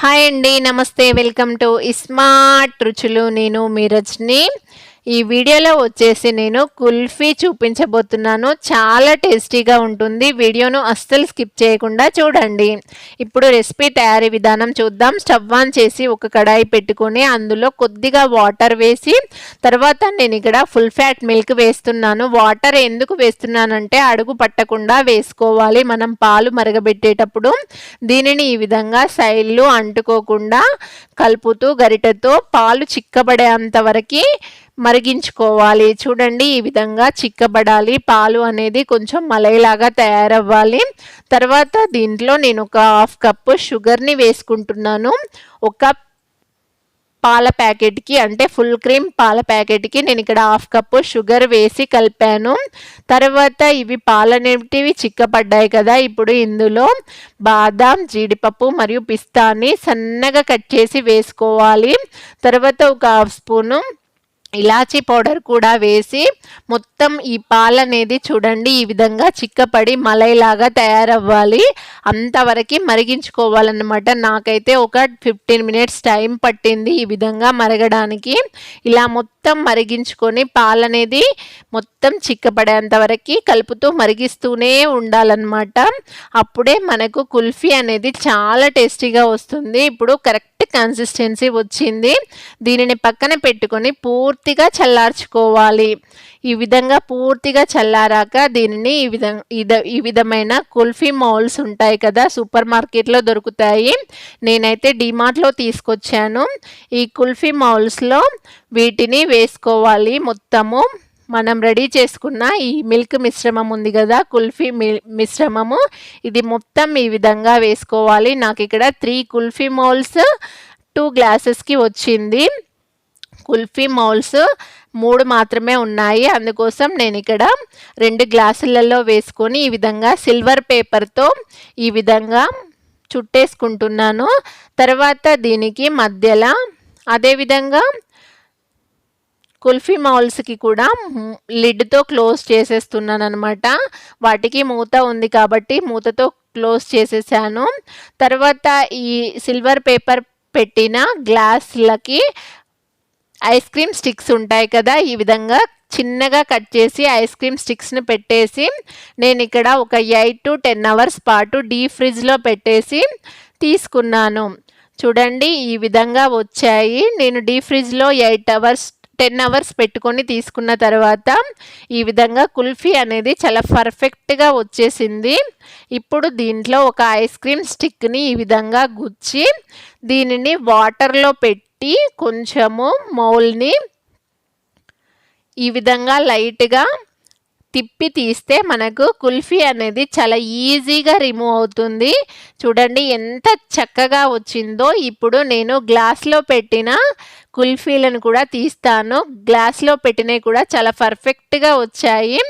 Hi అండి, నమస్తే. Welcome to smart రుచులు. నేను మీ రజని. ఈ వీడియోలో వచ్చేసి నేను కుల్ఫీ చూపించబోతున్నాను. చాలా టేస్టీగా ఉంటుంది. వీడియోను అస్సలు స్కిప్ చేయకుండా చూడండి. ఇప్పుడు రెసిపీ తయారీ విధానం చూద్దాం. స్టవ్ ఆన్ చేసి ఒక కడాయి పెట్టుకొని అందులో కొద్దిగా వాటర్ వేసి తర్వాత నేను ఇక్కడ ఫుల్ ఫ్యాట్ మిల్క్ వేస్తున్నాను. వాటర్ ఎందుకు వేస్తున్నానంటే అడుగు పట్టకుండా వేసుకోవాలి మనం పాలు మరగబెట్టేటప్పుడు. దీనిని ఈ విధంగా సైడ్లు అంటుకోకుండా కలుపుతూ గరిటెతో పాలు చిక్కబడేంత వరకు మరిగించుకోవాలి. చూడండి, ఈ విధంగా చిక్కబడాలి. పాలు అనేది కొంచెం మలైలాగా తయారవ్వాలి. తర్వాత దీంట్లో నేను ఒక హాఫ్ కప్పు షుగర్ని వేసుకుంటున్నాను. ఒక పాల ప్యాకెట్కి అంటే ఫుల్ క్రీమ్ పాల ప్యాకెట్కి నేను ఇక్కడ హాఫ్ కప్పు షుగర్ వేసి కలిపాను. తర్వాత ఇవి పాలనేటివి చిక్కపడ్డాయి కదా, ఇప్పుడు ఇందులో బాదాం, జీడిపప్పు మరియు పిస్తాని సన్నగా కట్ చేసి వేసుకోవాలి. తర్వాత ఒక హాఫ్ స్పూను ఇలాచీ పౌడర్ కూడా వేసి మొత్తం ఈ పాలు అనేది చూడండి ఈ విధంగా చిక్కపడి మలైలాగా తయారవ్వాలి. అంతవరకు మరిగించుకోవాలన్నమాట. నాకైతే ఒక 15 మినిట్స్ టైం పట్టింది ఈ విధంగా మరగడానికి. ఇలా మొత్తం మరిగించుకొని పాలు అనేది మొత్తం చిక్కపడేంత వరకు కలుపుతూ మరిగిస్తూనే ఉండాలన్నమాట. అప్పుడే మనకు కుల్ఫీ అనేది చాలా టేస్టీగా వస్తుంది. ఇప్పుడు కరెక్ట్ కన్సిస్టెన్సీ వచ్చింది. దీనిని పక్కన పెట్టుకొని పూర్తిగా చల్లార్చుకోవాలి. ఈ విధంగా పూర్తిగా చల్లారాక దీనిని ఈ విధమైన కుల్ఫీ మౌల్స్ ఉంటాయి కదా, సూపర్ మార్కెట్లో దొరుకుతాయి. నేనైతే డిమార్ట్లో తీసుకొచ్చాను. ఈ కుల్ఫీ మౌల్స్లో వీటిని వేసుకోవాలి. మొత్తము మనం రెడీ చేసుకున్న ఈ మిల్క్ మిశ్రమం ఉంది కదా, కుల్ఫీ మిశ్రమము, ఇది మొత్తం ఈ విధంగా వేసుకోవాలి. నాకు ఇక్కడ 3 కుల్ఫీ మౌల్స్ 2 గ్లాసెస్కి వచ్చింది. కుల్ఫీ మౌల్స్ 3 మాత్రమే ఉన్నాయి. అందుకోసం నేను ఇక్కడ 2 గ్లాసులలో వేసుకొని ఈ విధంగా సిల్వర్ పేపర్తో ఈ విధంగా చుట్టేసుకుంటున్నాను. తర్వాత దీనికి మధ్యలో అదేవిధంగా కుల్ఫీ మౌల్స్కి కూడా లిడ్తో క్లోజ్ చేసేస్తున్నాను అనమాట. వాటికి మూత ఉంది కాబట్టి మూతతో క్లోజ్ చేసేసాను. తర్వాత ఈ సిల్వర్ పేపర్ పెట్టిన గ్లాసులకి ఐస్ క్రీమ్ స్టిక్స్ ఉంటాయి కదా, ఈ విధంగా చిన్నగా కట్ చేసి ఐస్ క్రీమ్ స్టిక్స్ని పెట్టేసి నేను ఇక్కడ ఒక 8 to 10 అవర్స్ పాటు డీప్ ఫ్రిడ్జ్లో పెట్టేసి తీసుకున్నాను. చూడండి, ఈ విధంగా వచ్చాయి. నేను డీప్ ఫ్రిడ్జ్లో 10 అవర్స్ పెట్టుకొని తీసుకున్న తర్వాత ఈ విధంగా కుల్ఫీ అనేది చాలా పర్ఫెక్ట్గా వచ్చేసింది. ఇప్పుడు దీంట్లో ఒక ఐస్ క్రీమ్ స్టిక్ని ఈ విధంగా గుచ్చి దీనిని వాటర్లో పెట్టి కొంచెము మౌల్ని ఈ విధంగా లైట్గా తిప్పి తీస్తే మనకు కుల్ఫీ అనేది చాలా ఈజీగా రిమూవ్ అవుతుంది. చూడండి ఎంత చక్కగా వచ్చిందో. ఇప్పుడు నేను గ్లాస్లో పెట్టిన కుల్ఫీలను కూడా తీస్తాను. గ్లాస్లో పెట్టినవి కూడా చాలా పర్ఫెక్ట్గా వచ్చాయి.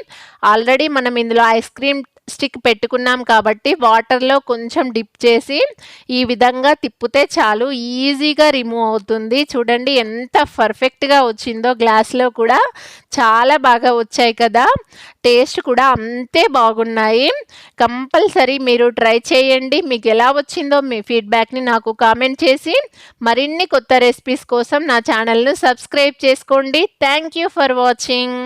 ఆల్రెడీ మనం ఇందులో ఐస్ క్రీమ్ స్టిక్ పెట్టుకున్నాం కాబట్టి వాటర్లో కొంచెం డిప్ చేసి ఈ విధంగా తిప్పితే చాలు, ఈజీగా రిమూవ్ అవుతుంది. చూడండి ఎంత పర్ఫెక్ట్గా వచ్చిందో. గ్లాస్లో కూడా చాలా బాగా వచ్చాయి కదా, టేస్ట్ కూడా అంతే బాగున్నాయి. కంపల్సరీ మీరు ట్రై చేయండి. మీకు ఎలా వచ్చిందో మీ ఫీడ్బ్యాక్ని నాకు కామెంట్ చేసి మరిన్ని కొత్త రెసిపీస్ కోసం నా ఛానల్ను సబ్స్క్రైబ్ చేసుకోండి. Thank you for watching.